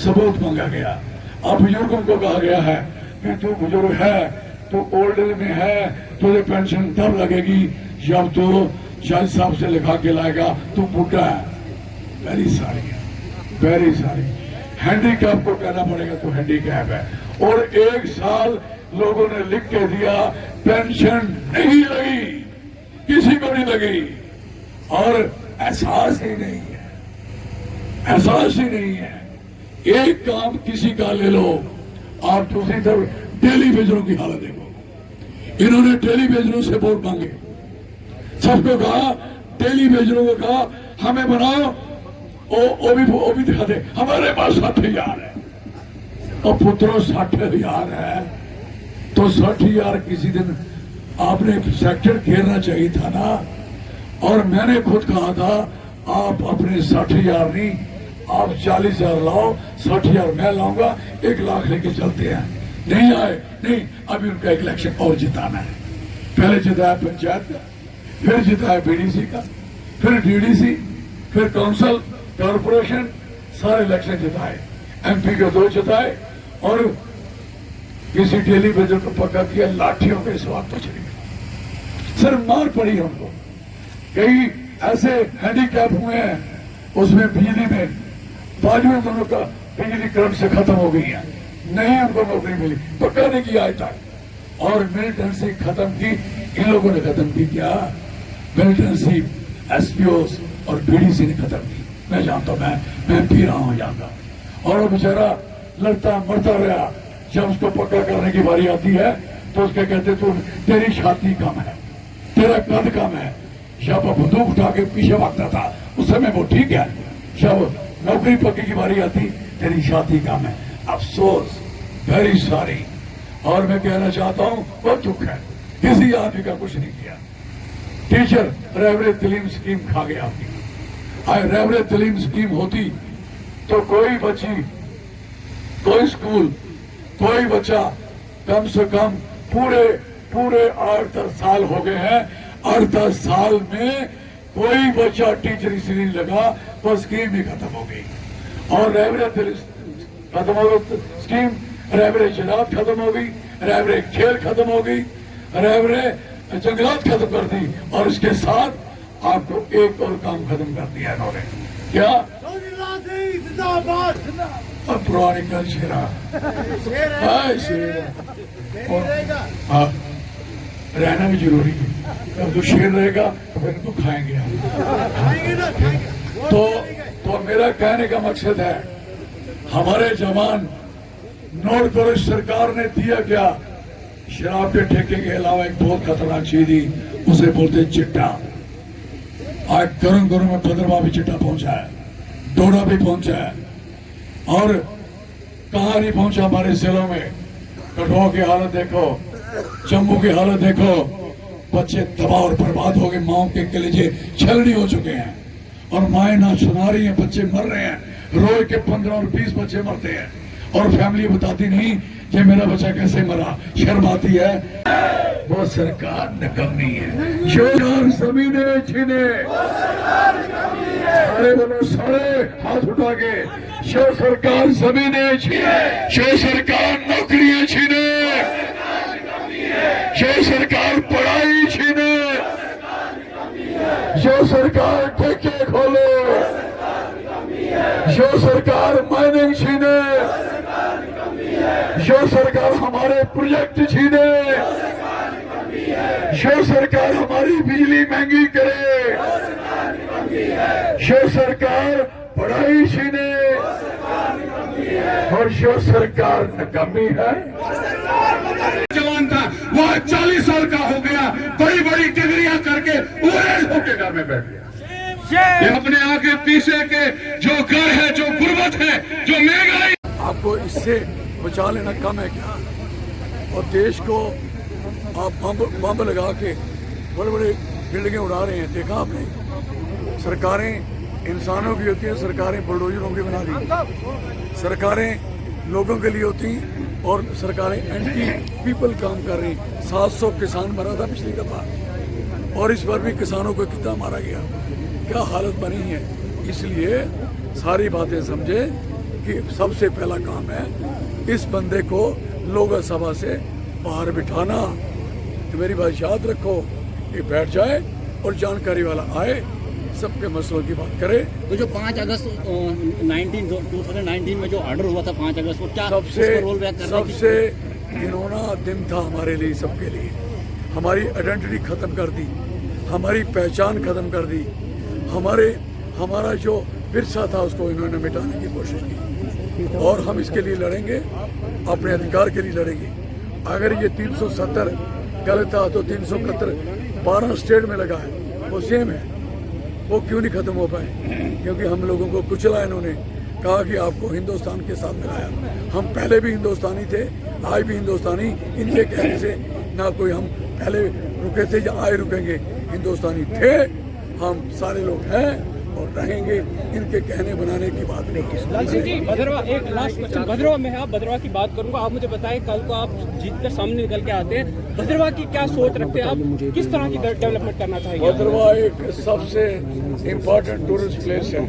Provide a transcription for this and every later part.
सबूत मांगा गया। अब बुजुर्गों को कहा गया है कि तू बुजुर्ग है, तू ओल्ड एज में है, तुझे पेंशन तब लगेगी जब तू जज साहब से लिखा के लाएगा तू बुढ़ा है। वेरी सारी हैंडीकैप को कहना पड़ेगा तू हैंडीकैप है। और 1 साल लोगों ने लिख के दिया, पेंशन नहीं लगी, किसी को नहीं लगी, और एहसास ही नहीं है। एक काम किसी का ले लो, आप दूसरी तरफ डेली वेजरों की हालत देखो। इन्होंने डेली वेजरों से वोट मांगे, सबको कहा, डेली वेजरों को कहा हमें बनाओ, वो भी दिखाते हमारे पास 60,000 है। और पुत्रों 60,000 है तो 60,000 किसी दिन आपने एक सेक्टर घेरना चाहिए था ना। और मैंने खुद कहा था आप अपने 60,000 नहीं, आप 40,000 लाओ, 60,000 मैं लाऊंगा, 1 लाख लेके चलते हैं। नहीं आए, नहीं, अभी उनका एक इलेक्शन और जिताना है। पहले जिताया पंचायत का, फिर जिताया बीडीसी का, फिर डीडीसी, फिर काउंसिल, कॉर्पोरेशन, सारे इलेक्शन जिताए। एमपी के 2 जिताए और किसी डेली वेजर को पक्का किया, लाठियों के स्वाद तो चली गई। सर मार पड़ी हमको। कई ऐसे हैंडीकैप हुए हैं, उसमें बिजली में बाजुओं दोनों का बिजली करंट से खत्म हो गई है, नहीं उनको नौकरी मिली, पक्का नहीं किया आज तक। और मिलिटेंसी खत्म की, इन लोगों ने खत्म की क्या? मिलिटेंसी एसपीओ और बीडीसी ने खत्म की। मैं जानता हूं, मैं पी रहा हूं जानता। और वो बेचारा लड़ता मरता रहा। जब उसको पक्का करने की बारी आती है तो उसके कहते तू तेरी छाती कम है, तेरा कद कम है। जब वो बंदूक उठा के पीछे भागता था उस समय वो ठीक है, जब नौकरी पक्की की बारी आती तेरी छाती कम है। अफसोस, वेरी सॉरी। और मैं कहना चाहता हूं बहुत दुख है, किसी आदमी का कुछ नहीं किया। टीचर रहबरे तलीम स्कीम खा गया आपकी। रहबरे तलीम स्कीम होती तो कोई बच्ची, कोई स्कूल, कोई बच्चा, कम से कम पूरे 8-10 साल हो गए हैं, 8-10 साल में कोई बच्चा टीचर इसलिए नहीं लगा, वो स्कीम ही खत्म हो गई। और रहबरे खत्म हो गई स्कीम, रहबरे जनात खत्म हो गई, रहबरे खेल खत्म हो गई, रहबरे जंगलात खत्म कर दी। और इसके साथ आपको एक और काम खत्म कर दिया इन्होंने, क्या? अब पुरानी कल शेरा हाँ, रहना भी जरूरी है। अब तो शेर रहेगा तो फिर तो खाएंगे हम। तो मेरा कहने का मकसद है, हमारे जवान, नोट करो सरकार ने दिया क्या? शराब के ठेके के अलावा एक बहुत खतरनाक चीज थी, उसे बोलते चिट्टा। आज गरम गरम में भद्रवा भी चिट्टा पहुंचा है, डोडा भी पहुंचा है, और कहां नहीं पहुंचा हमारे जिलों में। कठुआ की हालत देखो, जम्मू की हालत देखो, बच्चे तबाह और बर्बाद हो गए, माओ के कलेजे छलनी हो चुके हैं, और माएं ना सुना रही हैं, बच्चे मर रहे हैं, रोज के 15 और 20 बच्चे मरते हैं, और फैमिली बताती नहीं कि मेरा बच्चा कैसे मरा, शर्म आती है। वो सरकार निकम्मी है, जो जमीने छीने, सारे बोलो सारे हाथ उठा के, जो सरकार जमीने छीने, जो सरकार नौकरियां छीने, जो सरकार पढ़ाई छीने, जो सरकार ठेके खोले, जो सरकार माइनिंग छीने, जो सरकार हमारे प्रोजेक्ट छीने, जो सरकार हमारी बिजली महंगी करे, जो सरकार पढ़ाई छीने, और जो सरकार निकम्मी है। जवान था वो 40 साल का हो गया, बड़ी बड़ी डिग्रियां करके ओरेज होके घर में बैठ गया। ये अपने आगे पीछे के जो घर है, जो गुर्बत है, जो महंगाई, आपको इससे बचा लेना कम है क्या? और देश को आप बम लगा के बड़े बड़े बिल्डिंगें उड़ा रहे हैं, देखा आपने? सरकारें इंसानों की होती हैं, सरकारें बुलडोजरों की बना दी, सरकारें लोगों के लिए होती, और सरकारें एंटी पीपल काम कर रही। 700 किसान मरा था पिछली दफा, और इस बार भी किसानों को कितना मारा गया, क्या हालत बनी है। इसलिए सारी बातें समझे कि सबसे पहला काम है इस बंदे को लोकसभा से बाहर बिठाना। तो मेरी बात याद रखो, ये बैठ जाए और जानकारी वाला आए, सबके मसलों की बात करे। तो जो 5 अगस्त 2019 में जो ऑर्डर हुआ था 5 अगस्त को, क्या सबसे उसको रोल बैक करना है? सबसे घिनौना दिन था हमारे लिए, सबके लिए। हमारी आइडेंटिटी खत्म कर दी, हमारी पहचान खत्म कर दी, हमारा जो विरसा था उसको इन्होंने मिटाने की कोशिश की, और हम इसके लिए लड़ेंगे, अपने अधिकार के लिए लड़ेंगे। अगर ये 370 गलत था तो 371 12 स्टेट में लगा है, वो सेम है, वो क्यों नहीं खत्म हो पाए? क्योंकि हम लोगों को कुचला इन्होंने, कहा कि आपको हिंदुस्तान के साथ मिलाया। हम पहले भी हिंदुस्तानी थे, आज भी हिंदुस्तानी। इनके कहने से ना कोई हम पहले रुके थे या आए रुकेंगे, हिंदुस्तानी थे हम, सारे लोग हैं और रहेंगे। इनके कहने बनाने की बात नहीं। लाल सिंह जी, भद्रवा, एक लास्ट क्वेश्चन भद्रवा में है। आप भद्रवा की बात करूंगा, आप मुझे बताएं कल को आप जीत कर सामने निकल के आते हैं, भद्रवा की क्या सोच रखते हैं आप, किस तरह की डेवलपमेंट करना चाहेंगे? भद्रवा एक सबसे इम्पोर्टेंट टूरिस्ट प्लेस है।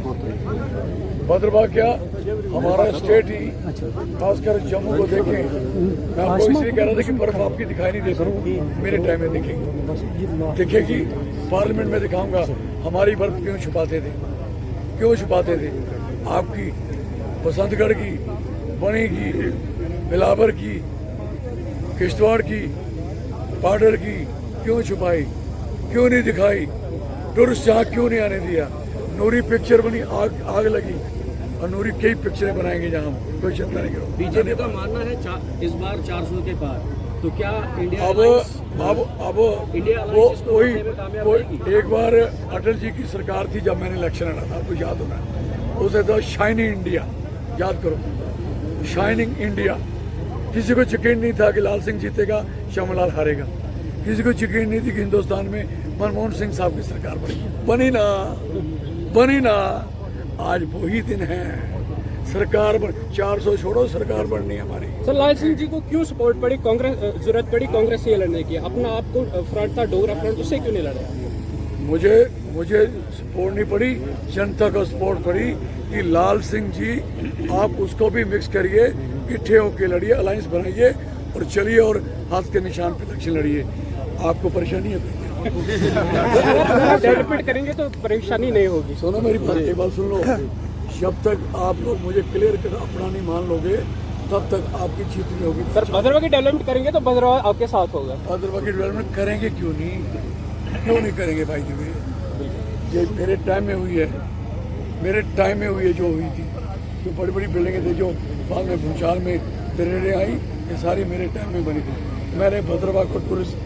भद्रवा क्या, हमारा स्टेट ही, खासकर जम्मू को देखें। मैं आपको इसलिए कह रहा था कि बर्फ आपकी दिखाई नहीं देती, मेरे टाइम में दिखेगी, पार्लियामेंट में दिखाऊंगा। हमारी बर्फ क्यों छुपाते थे, क्यों छुपाते थे? आपकी बसंतगढ़ की, बनी की, बिलावर की, किश्तवाड़ की, पाडर की क्यों छुपाई, क्यों नहीं दिखाई? टूरिस्ट यहाँ क्यों नहीं आने दिया? नूरी पिक्चर बनी, आग लगी, और नूरी कई पिक्चरें बनाएंगे जहाँ हम, कोई चिंता नहीं करो। बीजेपी का मानना है इस बार 400 के पार, तो क्या इंडिया अब वो एक बार अटल जी की सरकार थी जब मैंने इलेक्शन लड़ा था, आपको याद होना, उसे तो शाइनिंग इंडिया, याद करो, शाइनिंग इंडिया। किसी को यकीन नहीं था कि लाल सिंह जीतेगा, श्यामलाल हारेगा। किसी को यकीन नहीं थी कि हिंदुस्तान में मनमोहन सिंह साहब की सरकार बनी ना। आज वही दिन है, सरकार 400 छोड़ो, सरकार बननी है हमारी। सर, लाल सिंह जी को क्यों सपोर्ट पड़ी, जरूरत पड़ी कांग्रेस से लड़ने की? अपना आपको फ्रंट था, डोगरा फ्रंट, उससे क्यों नहीं लड़े? मुझे सपोर्ट नहीं पड़ी, जनता को सपोर्ट पड़ी कि लाल सिंह जी आप उसको भी मिक्स करिए, इकट्ठे होके लड़िए, अलायंस बनाइए और चलिए, और हाथ के निशान पे इलेक्शन लड़िए। आपको परेशानी है? डेवलपमेंट करेंगे तो परेशानी नहीं होगी। सुनो मेरी बात, एक बात सुन लो, जब तक आप लोग मुझे क्लियर कर अपना नहीं मान लोगे, तब तक आपकी जीत नहीं होगी। सर, भद्रवा की डेवलपमेंट करेंगे तो भद्रवा आपके साथ होगा। भद्रवा की डेवलपमेंट करेंगे, क्यों नहीं करेंगे भाई जी? ये मेरे टाइम में हुई है, जो हुई थी, जो बड़ी बड़ी बिल्डिंगें थी, जो बाद में भूचाल में दरेरें आई, ये सारी मेरे टाइम में बनी थी। मैंने भद्रवा को टूरिस्ट